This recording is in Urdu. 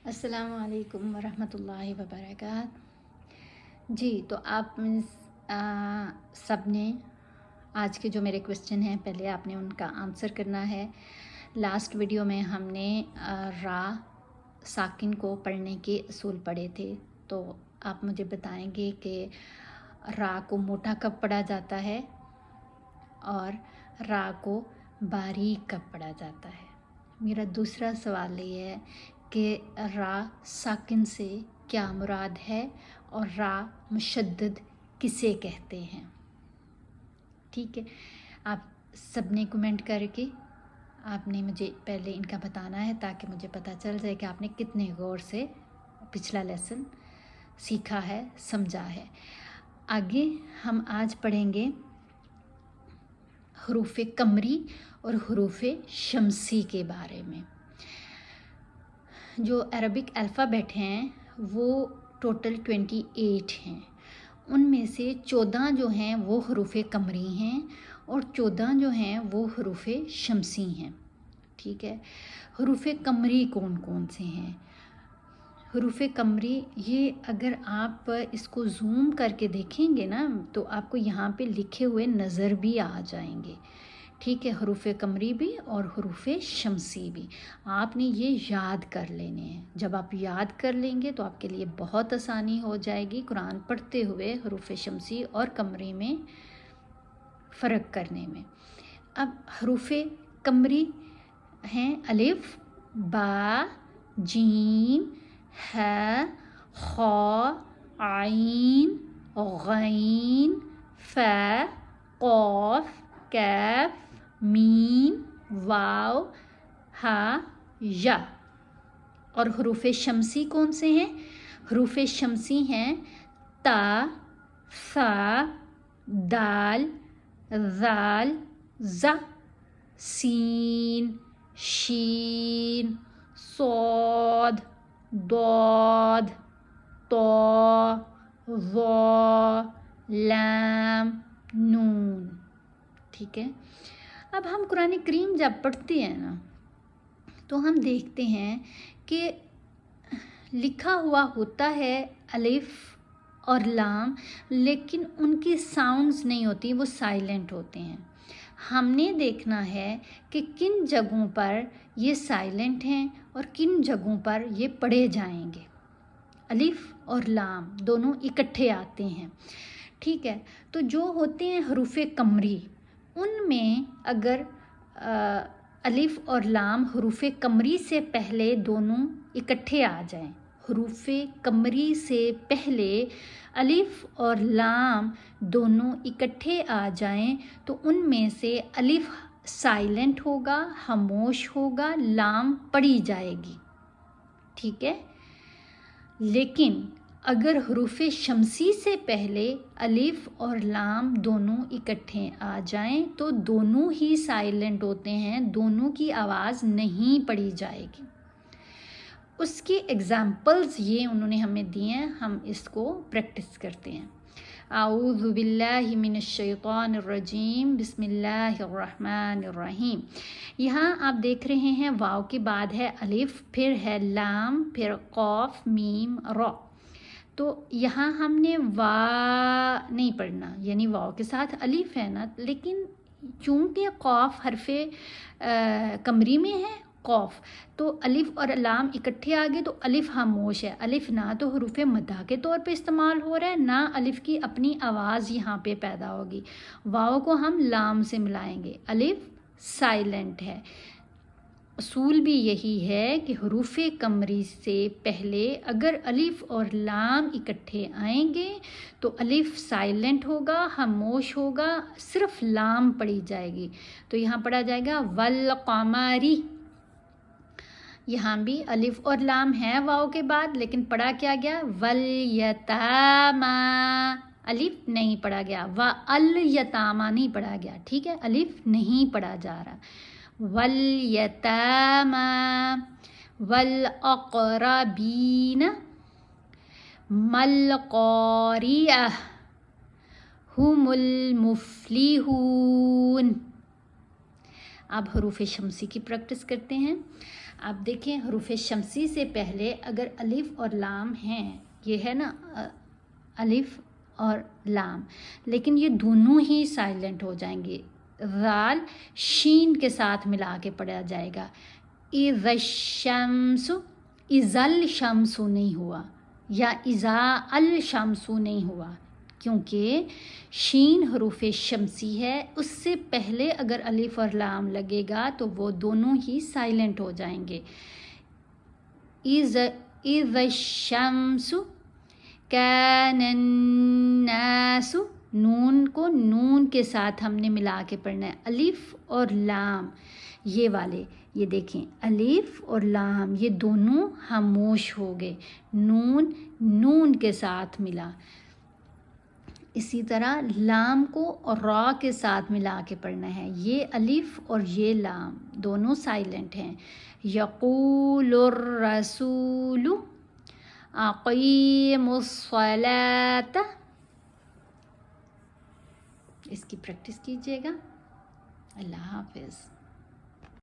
السلام علیکم ورحمۃ اللہ وبرکاتہ۔ جی تو آپ سب نے آج کے جو میرے کویسچن ہیں پہلے آپ نے ان کا آنسر کرنا ہے۔ لاسٹ ویڈیو میں ہم نے را ساکن کو پڑھنے کے اصول پڑھے تھے، تو آپ مجھے بتائیں گے کہ را کو موٹا کب پڑھا جاتا ہے اور را کو باریک کب پڑھا جاتا ہے۔ میرا دوسرا سوال یہ ہے کہ را ساکن سے کیا مراد ہے اور را مشدد کسے کہتے ہیں۔ ٹھیک ہے، آپ سب نے کمنٹ کر کے آپ نے مجھے پہلے ان کا بتانا ہے تاکہ مجھے پتہ چل جائے کہ آپ نے کتنے غور سے پچھلا لیسن سیکھا ہے، سمجھا ہے۔ آگے ہم آج پڑھیں گے حروف قمری اور حروف شمسی کے بارے میں۔ جو عربک الفابیٹ ہیں وہ ٹوٹل 28 ہیں، ان میں سے 14 جو ہیں وہ حروف قمری ہیں اور 14 جو ہیں وہ حروف شمسی ہیں۔ ٹھیک ہے، حروف قمری کون کون سے ہیں؟ حروف قمری یہ اگر آپ اس کو زوم کر کے دیکھیں گے نا تو آپ کو یہاں پہ لکھے ہوئے نظر بھی آ جائیں گے۔ ٹھیک ہے، حروف قمری بھی اور حروف شمسی بھی آپ نے یہ یاد کر لینے ہیں۔ جب آپ یاد کر لیں گے تو آپ کے لیے بہت آسانی ہو جائے گی قرآن پڑھتے ہوئے حروف شمسی اور قمری میں فرق کرنے میں۔ اب حروف قمری ہیں الف، با، جیم، ح، خ، عین، غین، ف، قاف، کاف، میم، واو، ہا، یا۔ اور حروف شمسی کون سے ہیں؟ حروف شمسی ہیں تا، ثا، دال، ذال، ظ، سین، شین، صاد، ضاد، طا، ظا، لام، نون۔ ٹھیک ہے، اب ہم قرآن کریم جب پڑھتے ہیں نا تو ہم دیکھتے ہیں کہ لکھا ہوا ہوتا ہے الف اور لام، لیکن ان کی ساؤنڈز نہیں ہوتی، وہ سائلنٹ ہوتے ہیں۔ ہم نے دیکھنا ہے کہ کن جگہوں پر یہ سائلنٹ ہیں اور کن جگہوں پر یہ پڑھے جائیں گے۔ الف اور لام دونوں اکٹھے آتے ہیں۔ ٹھیک ہے، تو جو ہوتے ہیں حروف قمری ان میں اگر الف اور لام حروف قمری سے پہلے دونوں اکٹھے آ جائیں، حروف قمری سے پہلے الف اور لام دونوں اکٹھے آ جائیں تو ان میں سے الف سائلنٹ ہوگا، خاموش ہوگا، لام پڑھی جائے گی۔ ٹھیک ہے، لیکن اگر حروف شمسی سے پہلے الف اور لام دونوں اکٹھے آ جائیں تو دونوں ہی سائلنٹ ہوتے ہیں، دونوں کی آواز نہیں پڑھی جائے گی۔ اس کی ایگزامپلز یہ انہوں نے ہمیں دی ہیں، ہم اس کو پریکٹس کرتے ہیں۔ اعوذ باللہ من الشیطان الرجیم، بسم اللہ الرحمن الرحیم۔ یہاں آپ دیکھ رہے ہیں واو کے بعد ہے الف، پھر ہے لام، پھر قاف، میم، را۔ تو یہاں ہم نے وا نہیں پڑھنا، یعنی واو کے ساتھ الف ہے نا، لیکن چونکہ قاف حرف قمری میں ہے قاف، تو الف اور لام اکٹھے آ گئے تو الف خاموش ہے۔ الف نہ تو حروف مدہ کے طور پہ استعمال ہو رہا ہے، نہ الف کی اپنی آواز یہاں پہ پیدا ہوگی۔ واو کو ہم لام سے ملائیں گے، الف سائلنٹ ہے۔ اصول بھی یہی ہے کہ حروف قمری سے پہلے اگر الف اور لام اکٹھے آئیں گے تو الف سائلنٹ ہوگا، خاموش ہوگا، صرف لام پڑھی جائے گی۔ تو یہاں پڑھا جائے گا والقمری۔ یہاں بھی الف اور لام ہے واو کے بعد، لیکن پڑھا کیا گیا؟ والیتاما۔ الف نہیں پڑھا گیا، والیتاما نہیں پڑھا گیا۔ ٹھیک ہے، الف نہیں پڑھا جا رہا۔ والیتاما والاقربین مالقاریہ هم المفلحون۔ اب حروف شمسی کی پریکٹس کرتے ہیں۔ آپ دیکھیں حروف شمسی سے پہلے اگر الف اور لام ہیں، یہ ہے نا الف اور لام، لیکن یہ دونوں ہی سائلنٹ ہو جائیں گے. ذال شین کے ساتھ ملا کے پڑھا جائے گا. اذا الشمس، اذا الشمس نہیں ہوا، یا اذا الشمس نہیں ہوا، کیونکہ شین حروف شمسی ہے. اس سے پہلے اگر الف اور لام لگے گا تو وہ دونوں ہی سائلنٹ ہو جائیں گے. اذا الشمس کان الناس، نون کو نون کے ساتھ ہم نے ملا کے پڑھنا ہے. الف اور لام یہ والے، یہ دیکھیں الف اور لام یہ دونوں خاموش ہو گئے، نون نون کے ساتھ ملا. اسی طرح لام کو اور را کے ساتھ ملا کے پڑھنا ہے. یہ الف اور یہ لام دونوں سائلنٹ ہیں. یقول الرسول اقیموا الصلاۃ. اس کی پریکٹس کیجیے گا. اللہ حافظ.